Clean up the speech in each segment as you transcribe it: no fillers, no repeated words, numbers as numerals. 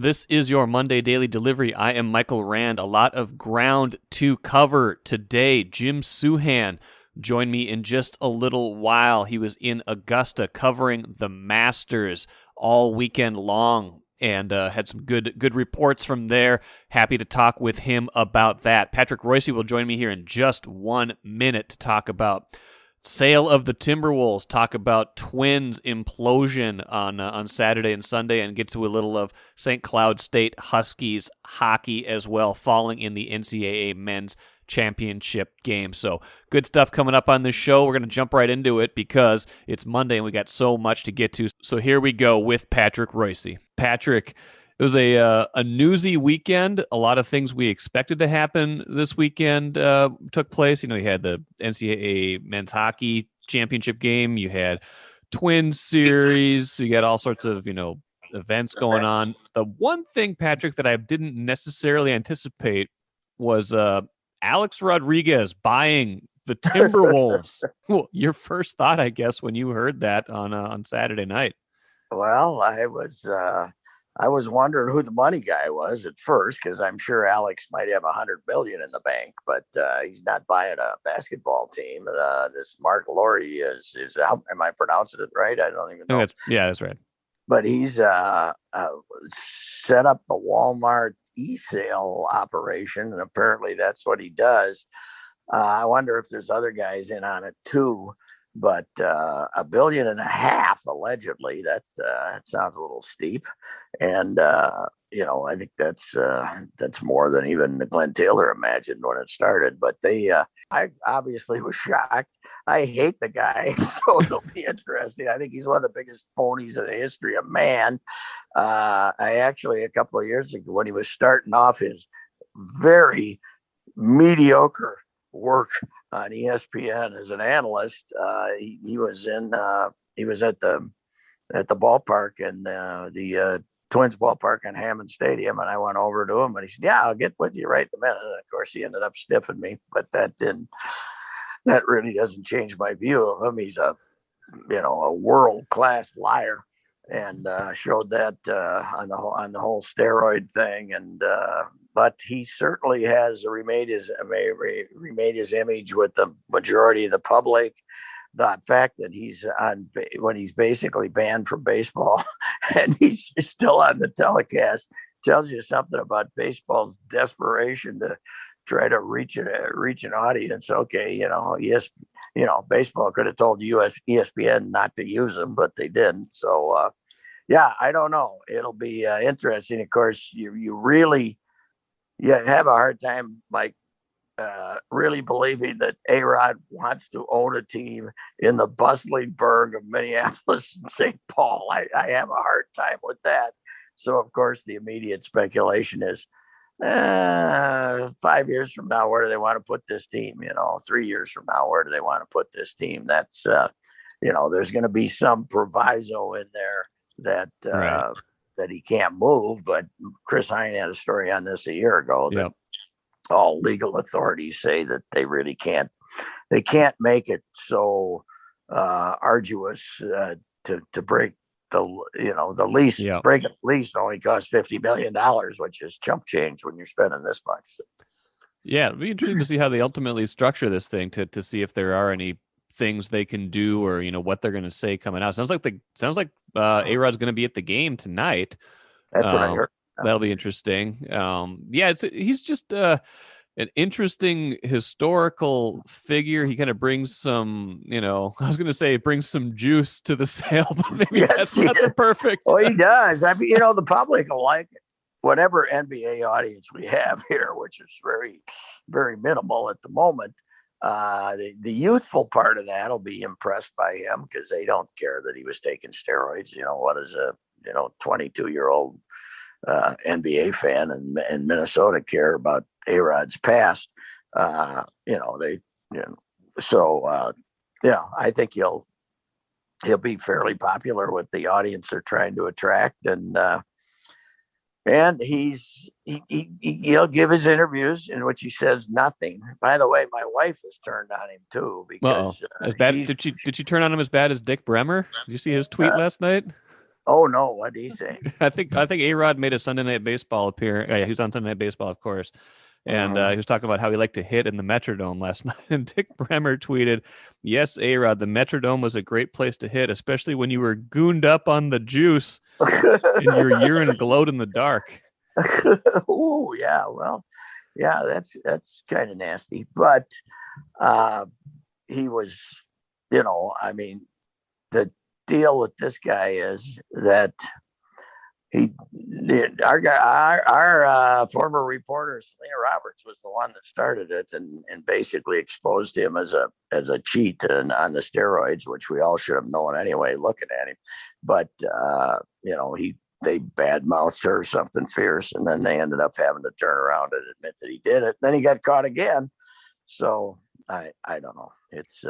This is your Monday Daily Delivery. I am Michael Rand. A lot of ground to cover today. Jim Souhan joined me in just a little while. He was in Augusta covering the Masters all weekend long and had some good reports from there. Happy to talk with him about that. Patrick Reusse will join me here in just 1 minute to talk about sale of the Timberwolves, talk about Twins implosion on Saturday and Sunday, and get to a little of St. Cloud State Huskies hockey as well, falling in the NCAA men's championship game. So good stuff coming up on this show. We're going to jump right into it because it's Monday and we got so much to get to. So here we go with Patrick Reusse. Patrick, it was a newsy weekend. A lot of things we expected to happen this weekend took place. You know, you had the NCAA men's hockey championship game. You had Twins series. You got all sorts of, events going on. The one thing, Patrick, that I didn't necessarily anticipate was Alex Rodriguez buying the Timberwolves. Well, your first thought, I guess, when you heard that on Saturday night. Well, I was wondering who the money guy was at first, because I'm sure Alex might have $100 million in the bank, but he's not buying a basketball team. This Marc Lore is am I pronouncing it right? I don't even know. That's right. But he's set up the Walmart e-sale operation, and apparently that's what he does. I wonder if there's other guys in on it too. But $1.5 billion, allegedly, that sounds a little steep, and I think that's more than even Glen Taylor imagined when it started. But I obviously was shocked. I hate the guy, so it'll be interesting. I think he's one of the biggest phonies in the history of man. I actually, a couple of years ago, when he was starting off his very mediocre work on ESPN as an analyst, he was at the ballpark, and the Twins ballpark in Hammond Stadium, and I went over to him and he said, "Yeah, I'll get with you right in a minute." And of course he ended up stiffing me, but that really doesn't change my view of him. He's a world-class liar, and showed that on the whole steroid thing. And but he certainly has remade his image with the majority of the public. The fact that when he's basically banned from baseball and he's still on the telecast tells you something about baseball's desperation to try to reach an audience. Okay, baseball could have told ESPN not to use him, but they didn't. So I don't know. It'll be interesting. Of course, you have a hard time, Mike, really believing that A-Rod wants to own a team in the bustling burg of Minneapolis and St. Paul. I have a hard time with that. So, of course, the immediate speculation is 5 years from now, where do they want to put this team? 3 years from now, where do they want to put this team? That's, there's going to be some proviso in there that Right. that he can't move. But Chris Hine had a story on this a year ago that all legal authorities say that they really can't make it so arduous to break the lease. Break a lease only costs $50 million, which is chump change when you're spending this much. Yeah, it'll be interesting to see how they ultimately structure this thing to see if there are any things they can do, or what they're going to say coming out. Sounds like A-Rod's going to be at the game tonight. That's what I heard. That'll be interesting. He's just an interesting historical figure. He kind of brings some, I was going to say brings some juice to the sale, but maybe that's not the perfect. Well, he does. I mean, the public will like it. Whatever NBA audience we have here, which is very, very minimal at the moment, the youthful part of that will be impressed by him because they don't care that he was taking steroids. What is a 22-year-old NBA fan in Minnesota care about A-Rod's past? I think he'll be fairly popular with the audience they're trying to attract, and he'll give his interviews in which he says nothing. By the way, my wife has turned on him too because as bad. Did she turn on him as bad as Dick Bremer? Did you see his tweet last night? Oh no, what did he say? I think A-Rod made a Sunday Night Baseball appearance. Yeah, he was on Sunday Night Baseball, of course. And he was talking about how he liked to hit in the Metrodome last night. And Dick Bremer tweeted, "Yes, A-Rod, the Metrodome was a great place to hit, especially when you were gooned up on the juice and your urine glowed in the dark." Oh yeah, well, yeah, that's kind of nasty. But he was, I mean, the deal with this guy is that our guy, our former reporter Selena Roberts was the one that started it and basically exposed him as a cheat on the steroids, which we all should have known anyway, looking at him. But they badmouthed her or something fierce, and then they ended up having to turn around and admit that he did it. Then he got caught again. So I don't know. It's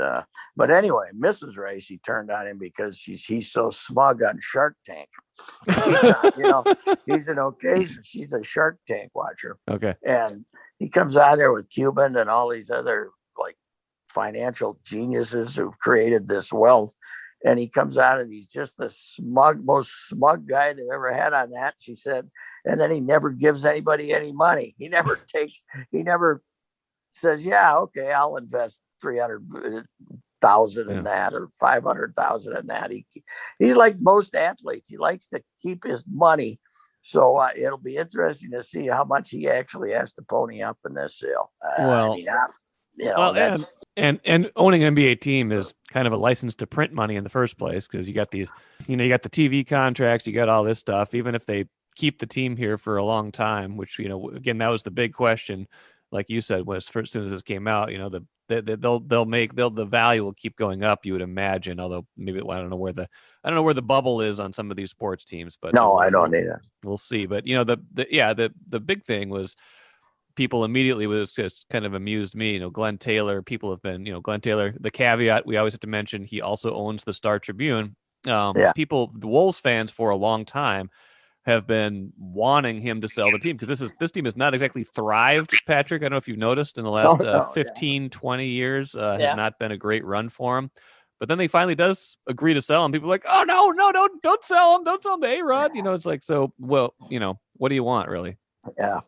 but anyway, Mrs. Reusse turned on him because he's so smug on Shark Tank. He's an occasion. She's a Shark Tank watcher. Okay. And he comes out there with Cuban and all these other like financial geniuses who've created this wealth. And he comes out and he's just the most smug guy they've ever had on that, she said. And then he never gives anybody any money. He never says, yeah, okay, I'll invest 300,000 in that or 500,000 in that. He's like most athletes. He likes to keep his money. So it'll be interesting to see how much he actually has to pony up in this sale. And owning an NBA team is kind of a license to print money in the first place, because you got these, you got the TV contracts, you got all this stuff. Even if they keep the team here for a long time, which again, that was the big question. Like you said, as soon as this came out, the value will keep going up, you would imagine. Although maybe I don't know where the bubble is on some of these sports teams, but no, I don't either. We'll see. But the big thing was, people immediately was just kind of amused me. Glen Taylor, people have been, Glen Taylor, the caveat we always have to mention, he also owns the Star Tribune. People, Wolves fans for a long time have been wanting him to sell the team, because this team has not exactly thrived, Patrick. I don't know if you've noticed in the last 20 years, has not been a great run for him. But then they finally does agree to sell him. People are like, oh, no, don't sell him. Don't sell him to A-Rod. It's like, so, well, what do you want, really? Yeah.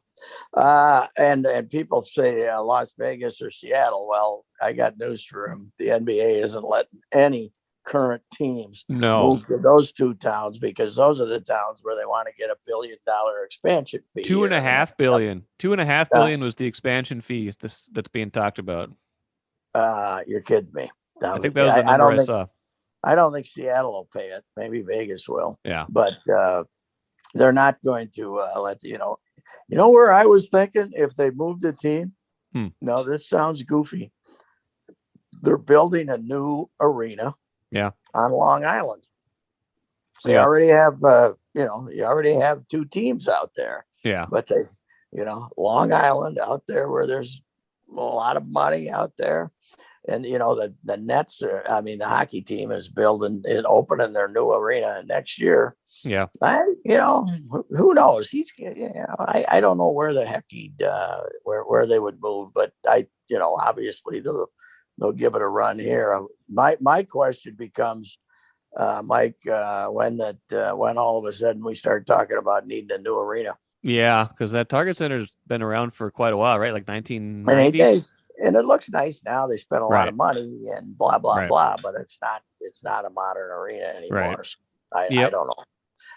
And people say Las Vegas or Seattle. Well, I got news for them. The NBA isn't letting any current teams move to those two towns, because those are the towns where they want to get $1 billion expansion fee. $2.5 billion. $2.5 billion was the expansion fee that's being talked about. You're kidding me. I think that was the number I saw. I don't think Seattle will pay it. Maybe Vegas will. Yeah. But they're not going to let where I was thinking if they moved the team. No, this sounds goofy. They're building a new arena. Yeah. On Long Island. They already have, you already have two teams out there. Yeah. But they, Long Island out there where there's a lot of money out there. And, the Nets the hockey team is opening their new arena next year. Yeah. Who knows? I don't know where the heck where they would move, but obviously they'll give it a run here. My question becomes, Mike, when all of a sudden we start talking about needing a new arena. Yeah, because that Target Center's been around for quite a while, right? Like 1990s. And it looks nice now. They spent a lot of money and blah blah blah, but it's not a modern arena anymore. Right. So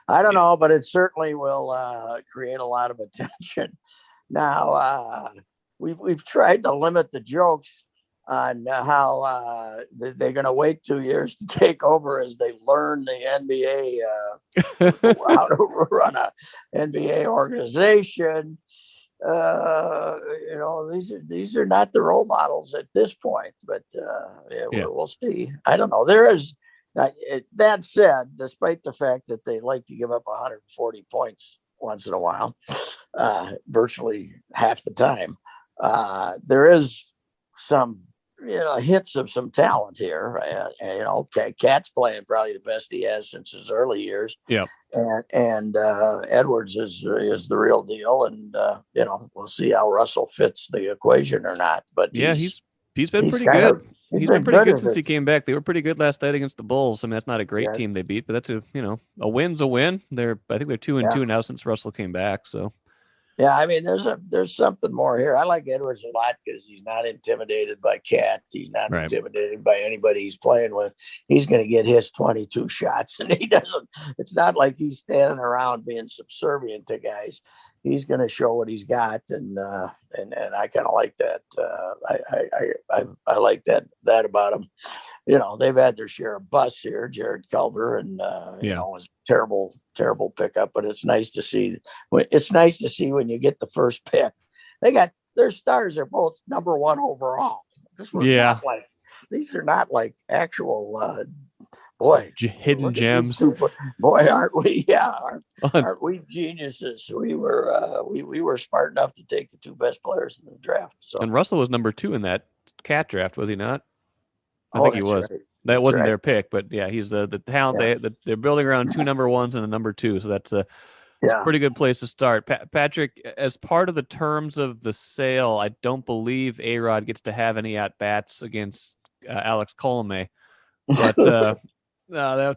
I don't know, but it certainly will create a lot of attention. Now we've tried to limit the jokes on how they're going to wait 2 years to take over as they learn the NBA how to run a NBA organization. These are not the role models at this point, but we'll see. I don't know. There is that said, despite the fact that they like to give up 140 points once in a while, virtually half the time, there is some hints of some talent here. Cat's playing probably the best he has since his early years. Yeah, and Edwards is the real deal, and we'll see how Russell fits the equation or not. But he's been pretty good. He's been been pretty good good as since he it's. came back. They were pretty good last night against the Bulls. I mean, that's not a great Yeah, team they beat, but that's a win's a win. I think they're 2-2 yeah. now since Russell came back. So Yeah, I mean, there's something more here. I like Edwards a lot because he's not intimidated by Cat. He's not right, intimidated by anybody he's playing with. He's going to get his 22 shots, and he doesn't. It's not like he's standing around being subservient to guys. He's going to show what he's got, and I kind of like that. I like that about him. They've had their share of busts here, Jared Culver, and yeah, it was terrible pickup. But it's nice to see. It's nice to see when you get the first pick. They got their stars are both number one overall. This was yeah, not like these are not like actual. Boy, hidden look at these gems. two. Boy, aren't we? Yeah, aren't we geniuses? We were smart enough to take the two best players in the draft. So, And Russell was number 2 in that Cat draft, was he not? I oh, think he that's was. right. That That's wasn't right. their pick, but yeah, he's the talent Yeah. they're building around 2 number 1s and a number 2. So it's a Yeah. pretty good place to start. Patrick, as part of the terms of the sale, I don't believe A-Rod gets to have any at bats against Alex Colomé, but I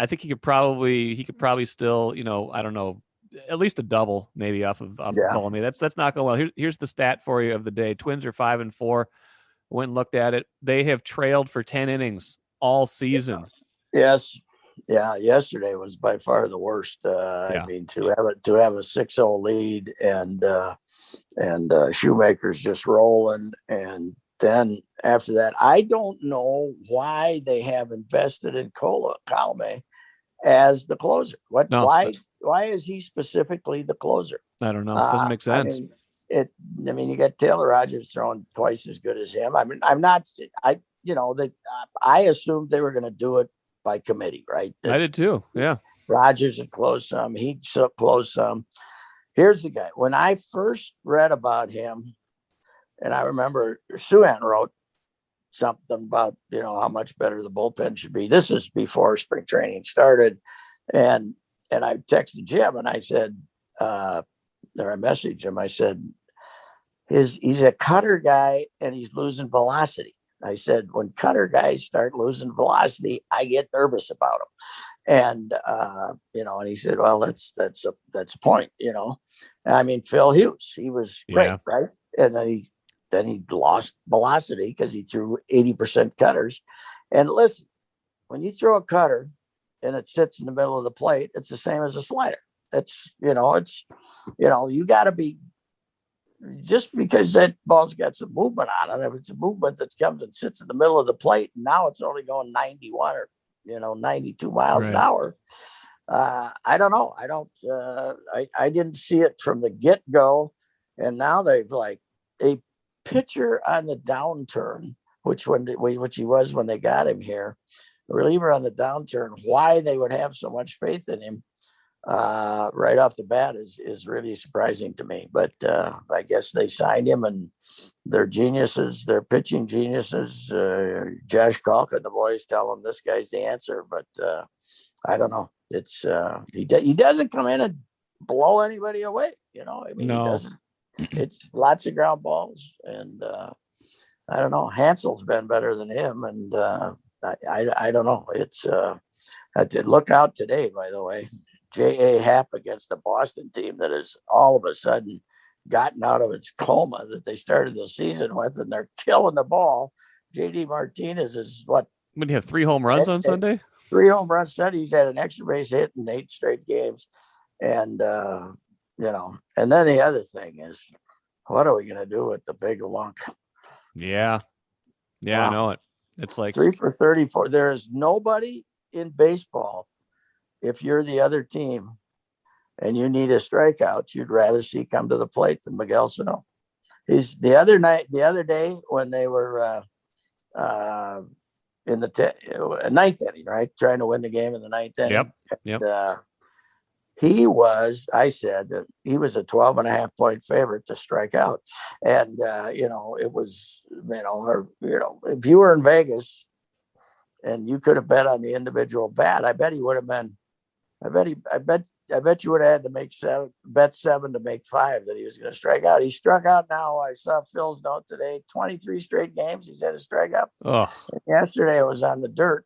think he could probably still, I don't know, at least a double maybe off of Yeah. Colomé. That's not going well. Here's the stat for you of the day. Twins are 5-4. Went and looked at it. They have trailed for 10 innings all season. Yes. Yeah. Yesterday was by far the worst. I Yeah. mean, to have a 6-0 lead and Shoemaker's just rolling. And then after that, I don't know why they have invested in Colomé as the closer. No, Why is he specifically the closer? I don't know. It doesn't make I sense. mean, you got Taylor Rogers throwing twice as good as him. I mean, I assumed they were going to do it by committee, right? I did too. Yeah. Rogers would close some, he'd close some. Here's the guy. When I first read about him, and I remember Souhan wrote something about, how much better the bullpen should be. This is before spring training started. And I texted Jim and I said, or I messaged him. I said, he's a cutter guy and he's losing velocity. I said, when cutter guys start losing velocity, I get nervous about them. And and he said, well, that's a point. I mean, Phil Hughes, he was great, right? And then he lost velocity because he threw 80% cutters. And listen, when you throw a cutter and it sits in the middle of the plate, it's the same as a slider. You got to be, just because that ball's got some movement on it, if it's a movement that comes and sits in the middle of the plate, and now it's only going 91 or 92 miles an hour. I don't know. I didn't see it from the get-go, and now they've like a pitcher on the downturn, which he was when they got him here, a reliever on the downturn. Why they would have so much faith in him right off the bat is really surprising to me. But I guess they signed him, and they're geniuses. They're pitching geniuses. Josh Kalk and the boys tell them this guy's the answer. But I don't know. It's he doesn't come in and blow anybody away. I mean, No. He doesn't. It's lots of ground balls, and I don't know. Hansel's been better than him, and I don't know. It's I did look out today, by the way. J.A. Happ against the Boston team that has all of a sudden gotten out of its coma that they started the season with, and they're killing the ball. J.D. Martinez is what? Would he have 3 home runs on Sunday? 3 home runs Sunday. He's had an extra base hit in 8 straight games. And, and then the other thing is, what are we going to do with the big lunk? Yeah. Yeah, wow. I know it. It's like 3 for 34. There is nobody in baseball, if you're the other team and you need a strikeout, you'd rather see come to the plate than Miguel Sano. He's the other day when they were in the ninth inning, right? Trying to win the game in the ninth inning. Yep. And, I said that he was a 12.5 point favorite to strike out. And, it was, if you were in Vegas and you could have bet on the individual bat, I bet he would have been, I bet I bet you would have had to make bet 7 to make 5 that he was going to strike out. He struck out now. I saw Phil's note today, 23 straight games he's had a strikeout. Oh, yesterday it was on the dirt.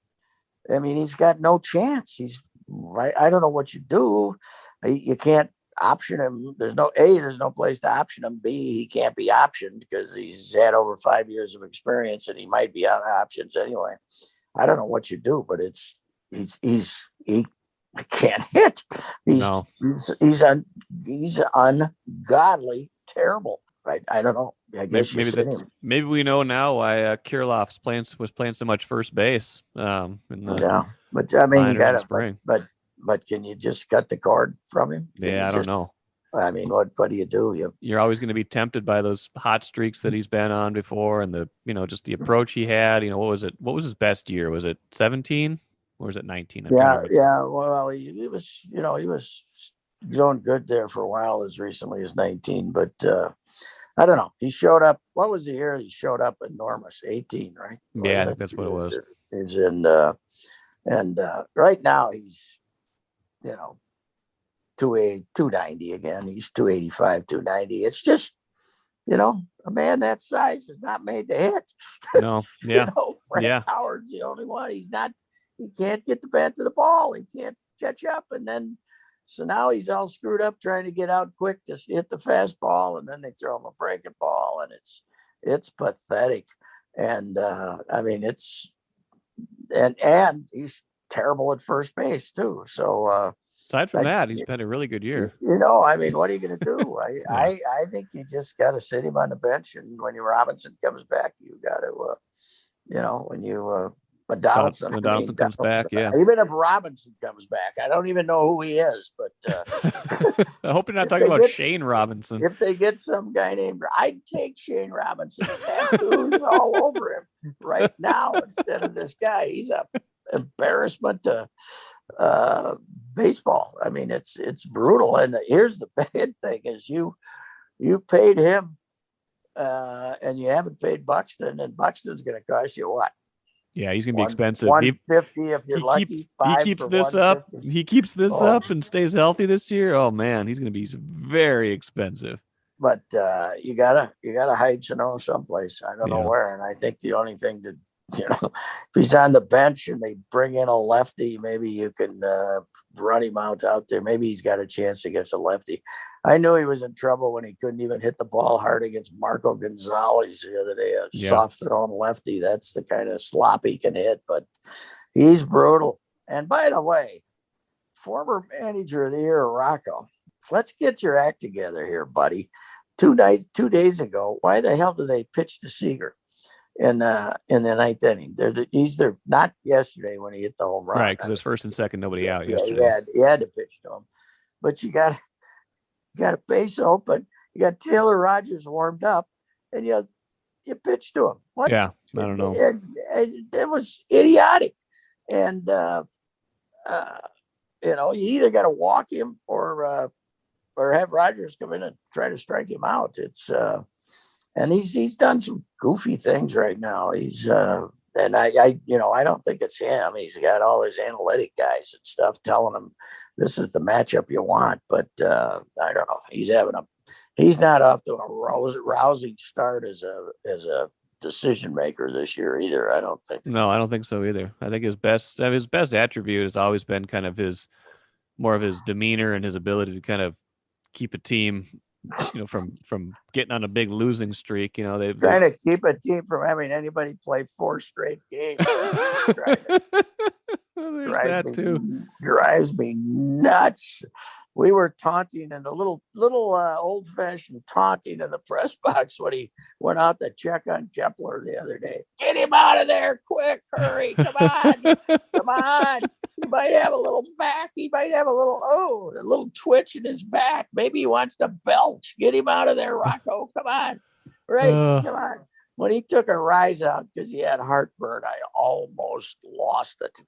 I mean, he's got no chance. I don't know what you do. You can't option him. There's no place to option him. B, he can't be optioned because he's had over 5 years of experience and he might be on options anyway. I don't know what you do, but he can't hit. He's ungodly terrible. Right? I don't know. I guess maybe we know now why Kirilloff was playing so much first base. But I mean, you got to spring. But can you just cut the cord from him? I don't know. I mean, what do you do? You're always going to be tempted by those hot streaks that he's been on before, and just the approach he had. What was it? What was his best year? Was it 17 or was it 19? Yeah. Well, he was going good there for a while, as recently as 19. But I don't know. He showed up. What was the year he showed up? Enormous, 18, right? Yeah, I think that's what it was. He's in, and right now he's 290 again. He's 285, 290. It's just, a man that size is not made to hit. No, yeah. Brett Howard's the only one. He can't get the bat to the ball. He can't catch up. And then, so now he's all screwed up trying to get out quick to hit the fastball. And then they throw him a breaking ball, and it's pathetic. And I mean, and he's terrible at first base too. So, aside from that, he's had a really good year. I mean, what are you going to do? I think you just got to sit him on the bench, and when Robinson comes back, you got to, when Donaldson comes back, yeah. Even if Robinson comes back, I don't even know who he is, but I hope you're not talking about Shane Robinson. If they get some guy named, I'd take Shane Robinson tattoos all over him right now instead of this guy. He's a embarrassment to baseball. I mean, it's brutal. And here's the bad thing is you paid him and you haven't paid Buxton, and Buxton's going to cost you what? Yeah, he's going to be expensive. $150 if you're lucky. He keeps this up. He keeps this up and stays healthy this year. Oh man, he's going to be very expensive. But you gotta hide Sano someplace. I don't know where. And I think the only thing to, if he's on the bench and they bring in a lefty, maybe you can run him out there. Maybe he's got a chance against a lefty. I knew he was in trouble when he couldn't even hit the ball hard against Marco Gonzalez the other day, a soft throwing lefty. That's the kind of slop he can hit, but he's brutal. And by the way, former manager of the year, Rocco, let's get your act together here, buddy. 2 days ago, why the hell did they pitch to Seager in the ninth inning? He's there, not yesterday when he hit the home run. Right, because it was first and second, nobody out yesterday. He had to pitch to him. But you got a base open. You got Taylor Rogers warmed up, and you pitch to him. What? Yeah, I don't know. And it was idiotic. And you either got to walk him or have Rogers come in and try to strike him out. It's and he's done some goofy things right now. He's and I don't think it's him. He's got all his analytic guys and stuff telling him this is the matchup you want. But I don't know. He's not off to a rousing start as a decision maker this year either. I don't think. No, I don't think so either. I think his best attribute has always been kind of more of his demeanor and his ability to kind of keep a team, from getting on a big losing streak. They've trying to keep a team from having anybody play 4 straight games. Drives me nuts. We were taunting and a little old-fashioned taunting in the press box when he went out to check on Kepler the other day. Get him out of there quick, hurry, come on. He might have a little back. He might have a little twitch in his back. Maybe he wants to belch. Get him out of there, Rocco. Come on. Right, come on. When he took a rise out because he had heartburn, I almost lost it.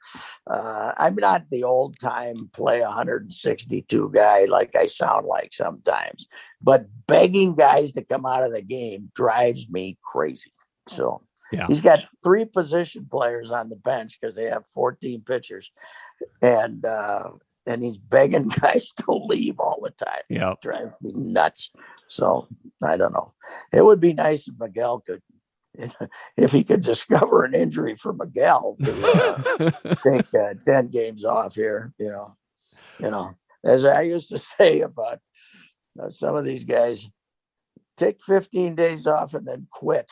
I'm not the old time play 162 guy like I sound like sometimes, but begging guys to come out of the game drives me crazy. So he's got 3 position players on the bench because they have 14 pitchers. And and he's begging guys to leave all the time. Yeah, it drives me nuts. So I don't know. It would be nice if Miguel could, if he could discover an injury for Miguel to take 10 games off here. As I used to say about some of these guys, take 15 days off and then quit.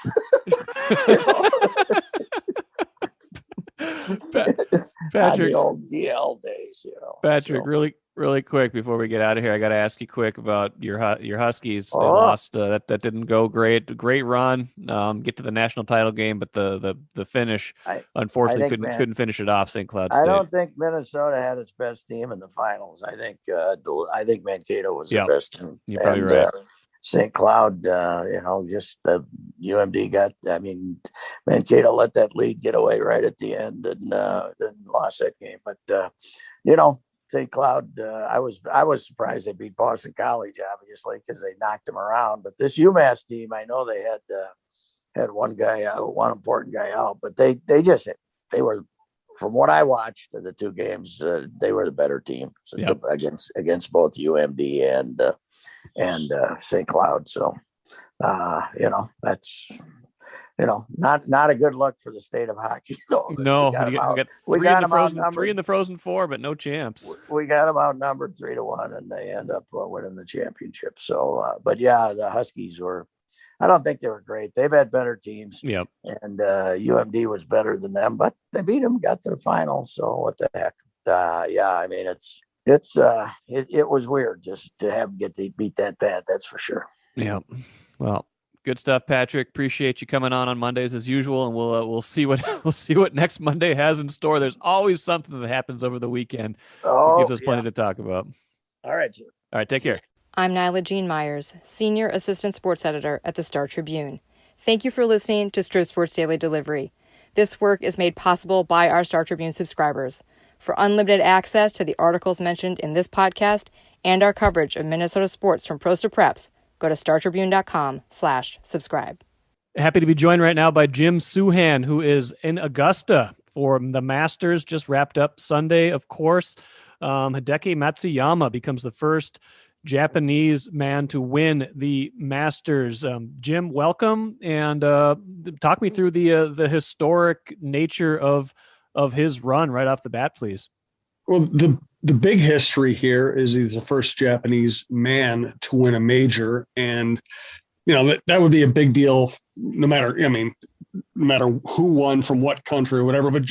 Patrick, the old DL days, Patrick, really, really quick before we get out of here, I got to ask you quick about your Huskies. They lost. That didn't go great. Great run. Get to the national title game, but the finish, unfortunately, couldn't finish it off. St. Cloud State. I don't think Minnesota had its best team in the finals. I think Mankato was the best team. You're probably right. St. Cloud, just the UMD got. I mean, Mankato let that lead get away right at the end, and then lost that game. But St. Cloud, I was surprised they beat Boston College, obviously, because they knocked them around. But this UMass team, I know they had one important guy out, but they were, from what I watched of the two games, they were the better team against both UMD and St. Cloud. So, that's, not a good look for the state of hockey. Though. No, we got three in the Frozen Four, but no champs. We got them outnumbered 3-1, and they end up winning the championship. So, the Huskies I don't think they were great. They've had better teams. Yep. And UMD was better than them, but they beat them, got to the final. So what the heck? I mean, it was weird just to have beat that bad. That's for sure. Yeah. Well, good stuff, Patrick. Appreciate you coming on Mondays as usual, and we'll see what next Monday has in store. There's always something that happens over the weekend that gives us plenty to talk about. All right, Jim. All right, take care. I'm Nyla Jean Myers, Senior Assistant Sports Editor at the Star Tribune. Thank you for listening to Strip Sports Daily Delivery. This work is made possible by our Star Tribune subscribers. For unlimited access to the articles mentioned in this podcast and our coverage of Minnesota sports from pros to preps, go to startribune.com/subscribe. Happy to be joined right now by Jim Souhan, who is in Augusta for the Masters. Just wrapped up Sunday, of course. Hideki Matsuyama becomes the first Japanese man to win the Masters. Jim, welcome, and talk me through the historic nature of his run right off the bat, please. Well, the big history here is he's the first Japanese man to win a major, and that would be a big deal no matter who won from what country or whatever. But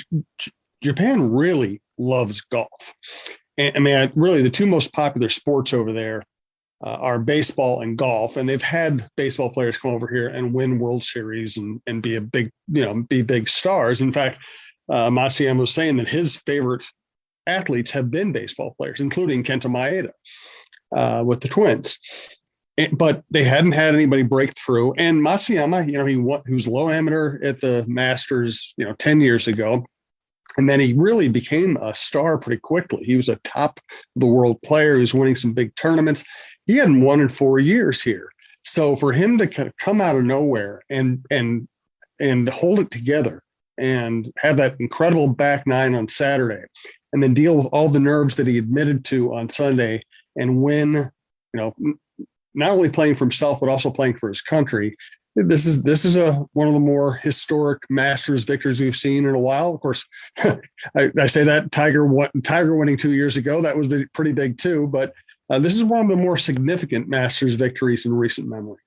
Japan really loves golf. And I mean, really, the two most popular sports over there are baseball and golf. And they've had baseball players come over here and win World Series and be be big stars. In fact, Matsuyama was saying that his favorite athletes have been baseball players, including Kenta Maeda with the Twins. But they hadn't had anybody break through. And Matsuyama, he was low amateur at the Masters, 10 years ago. And then he really became a star pretty quickly. He was a top of the world player. He was winning some big tournaments. He hadn't won in 4 years here. So for him to kind of come out of nowhere and hold it together and have that incredible back nine on Saturday, and then deal with all the nerves that he admitted to on Sunday and win, not only playing for himself, but also playing for his country. This is one of the more historic Masters victories we've seen in a while. Of course, I say that Tiger winning 2 years ago, that was pretty big too. But this is one of the more significant Masters victories in recent memory.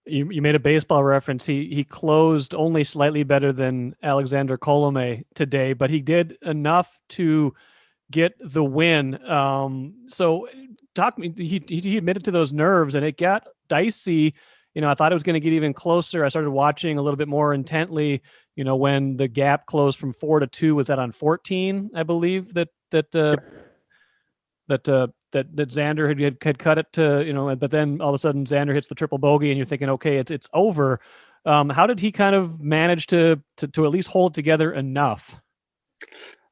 You made a baseball reference. He closed only slightly better than Alexander Colome today, but he did enough to get the win. So talk me. He admitted to those nerves, and it got dicey. I thought it was going to get even closer. I started watching a little bit more intently, when the gap closed from 4-2. Was that on 14? I believe that Xander had cut it to, but then all of a sudden Xander hits the triple bogey and you're thinking, okay, it's over. How did he kind of manage to at least hold it together enough?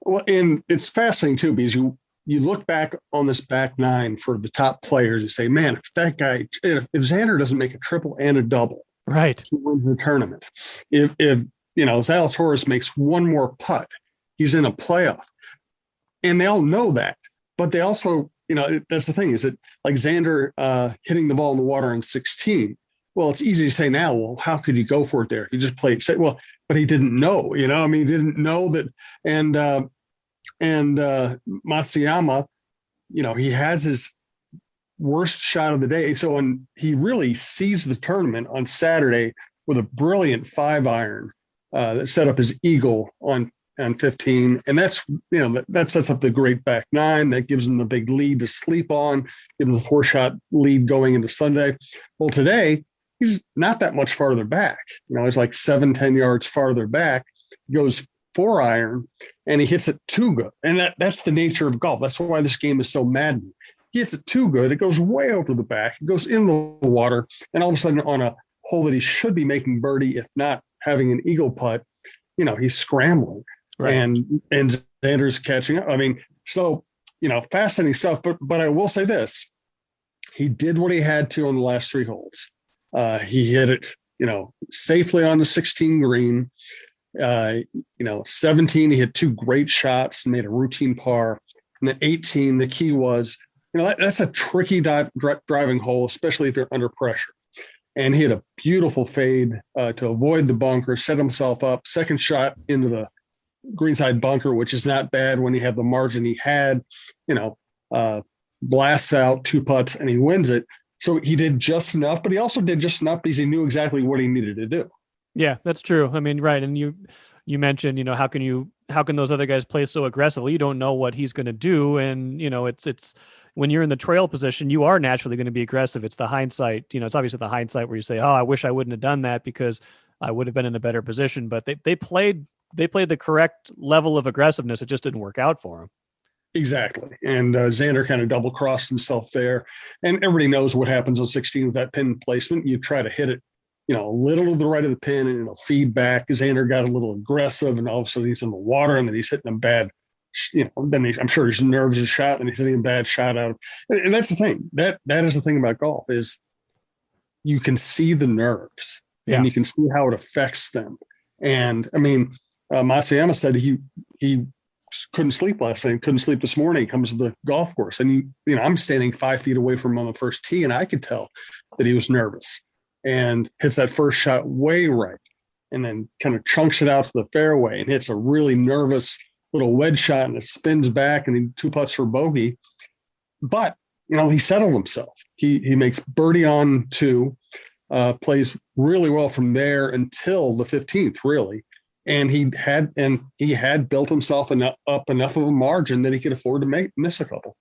Well, and it's fascinating too, because you look back on this back nine for the top players and say, man, if Xander doesn't make a triple and a double, right, he wins the tournament. If Zalatoris makes one more putt, he's in a playoff. And they all know that. but they also, that's the thing is that like Xander hitting the ball in the water in 16. Well, it's easy to say now, well, how could you go for it there? If you just played safe. Well, but he didn't know, he didn't know that. And Matsuyama, he has his worst shot of the day. So he really seized the tournament on Saturday with a brilliant 5-iron that set up his eagle on 15. And that's, that sets up the great back nine. That gives him the big lead to sleep on, gives him the 4-shot lead going into Sunday. Well, today, he's not that much farther back. He's like 7-10 yards farther back. He goes 4-iron, and he hits it too good. And that's the nature of golf. That's why this game is so maddening. He hits it too good. It goes way over the back. It goes in the water. And all of a sudden, on a hole that he should be making birdie, if not having an eagle putt, he's scrambling. Right. And Xander's catching up. So, fascinating stuff. But I will say this. He did what he had to on the last 3 holes. He hit it, safely on the 16 green. 17, he hit 2 great shots and made a routine par. And then 18, the key was, that's a tricky driving hole, especially if you're under pressure. And he had a beautiful fade to avoid the bunker, set himself up. Second shot into the greenside bunker, which is not bad when he had the margin he had, blasts out 2 putts and he wins it. So he did just enough, but he also did just enough because he knew exactly what he needed to do. Yeah, that's true. Right. And you mentioned, how can those other guys play so aggressively? You don't know what he's going to do. And, it's when you're in the trail position, you are naturally going to be aggressive. It's the hindsight, it's obviously the hindsight where you say, oh, I wish I wouldn't have done that because I would have been in a better position. But they played the correct level of aggressiveness. It just didn't work out for him. Exactly. And Xander kind of double crossed himself there. And everybody knows what happens on 16 with that pin placement. You try to hit it, a little to the right of the pin and it'll feed back. Xander got a little aggressive and all of a sudden he's in the water and then he's hitting a bad, then I'm sure his nerves are shot and he's hitting a bad shot out. And that's the thing. That is the thing about golf is you can see the nerves and you can see how it affects them. And Matsuyama said he couldn't sleep last night, couldn't sleep this morning. He comes to the golf course and I'm standing 5 feet away from him on the first tee and I could tell that he was nervous and hits that first shot way right and then kind of chunks it out to the fairway and hits a really nervous little wedge shot and it spins back and he 2 putts for bogey. But, he settled himself. He makes birdie on 2, plays really well from there until the 15th, really. And he had built himself up enough of a margin that he could afford to miss a couple.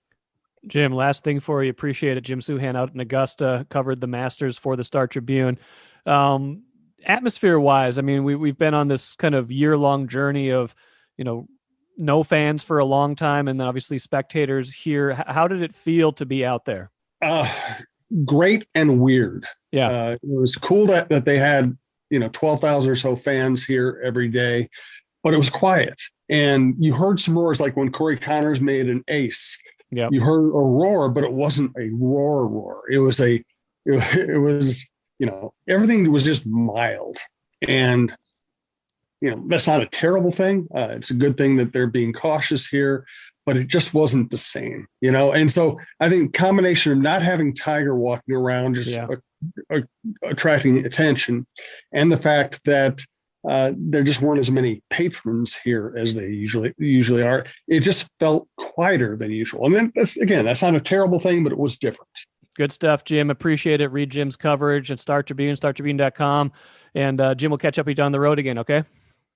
Jim, last thing for you. Appreciate it. Jim Souhan out in Augusta, covered the Masters for the Star Tribune. Atmosphere-wise, we've been on this kind of year-long journey of, no fans for a long time, and then obviously spectators here. How did it feel to be out there? Great and weird. Yeah. It was cool that they had 12,000 or so fans here every day, but it was quiet. And you heard some roars, like when Corey Connors made an ace. Yeah, you heard a roar, but it wasn't a roar. It was everything was just mild. And, that's not a terrible thing. It's a good thing that they're being cautious here, but it just wasn't the same, And so I think combination of not having Tiger walking around, just attracting attention, and the fact that there just weren't as many patrons here as they usually are. It just felt quieter than usual. And then that's not a terrible thing, but it was different. Good stuff, Jim. Appreciate it. Read Jim's coverage at Star Tribune, startribune.com. And Jim will catch up with you down the road again, okay?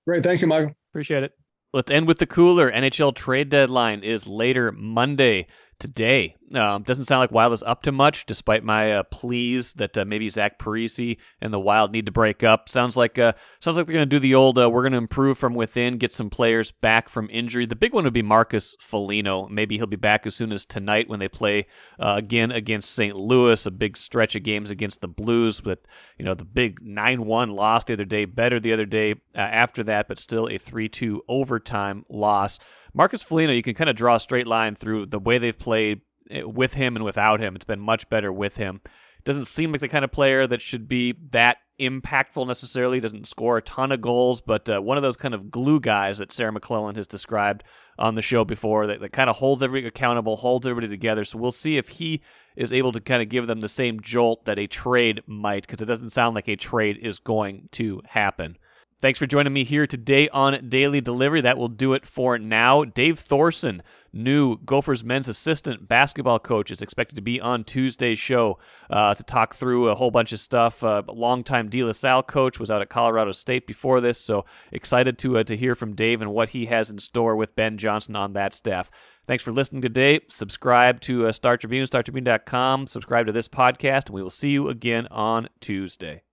Great. Thank you, Michael. Appreciate it. Let's end with the cooler. NHL trade deadline is later Monday. Today. Doesn't sound like Wild is up to much, despite my pleas that maybe Zach Parise and the Wild need to break up. Sounds like they're going to do the old, we're going to improve from within, get some players back from injury. The big one would be Marcus Foligno. Maybe he'll be back as soon as tonight when they play again against St. Louis, a big stretch of games against the Blues. But, the big 9-1 loss the other day, better the other day after that, but still a 3-2 overtime loss. Marcus Foligno, you can kind of draw a straight line through the way they've played with him and without him. It's been much better with him. Doesn't seem like the kind of player that should be that impactful necessarily, doesn't score a ton of goals, but one of those kind of glue guys that Sarah McClellan has described on the show before that kind of holds everybody accountable, holds everybody together. So we'll see if he is able to kind of give them the same jolt that a trade might, because it doesn't sound like a trade is going to happen. Thanks for joining me here today on Daily Delivery. That will do it for now. Dave Thorson, new Gophers men's assistant basketball coach, is expected to be on Tuesday's show to talk through a whole bunch of stuff. Longtime De La Salle coach, was out at Colorado State before this, so excited to hear from Dave and what he has in store with Ben Johnson on that staff. Thanks for listening today. Subscribe to Star Tribune, startribune.com. Subscribe to this podcast, and we will see you again on Tuesday.